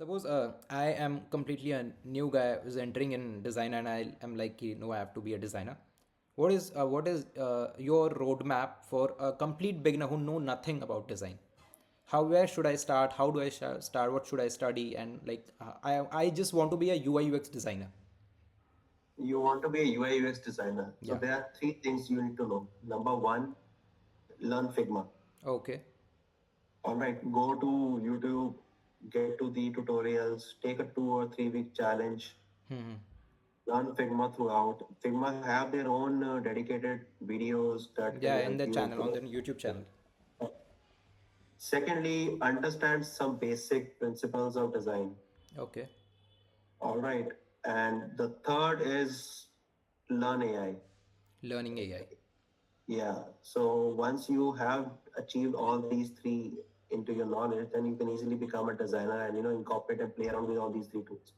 Suppose I am completely a new guy who's entering in design, and I am like, I have to be a designer. What is your roadmap for a complete beginner who know nothing about design? How where should I start? How do I start? What should I study? And like I just want to be a UI UX designer. You want to be a UI UX designer. So Yeah. there are three things you need to know. Number one, learn Figma. Okay. All right, go to YouTube, get to the tutorials, take a 2 or 3 week challenge, Hmm. learn Figma throughout. Figma have their own dedicated videos that can Yeah, in help the you channel on grow. the YouTube channel. Secondly, understand some basic principles of design. Okay. All right. And the third is learn AI. Learning AI. Yeah. So once you have achieved all these three into your knowledge, then you can easily become a designer and incorporate and play around with all these three tools.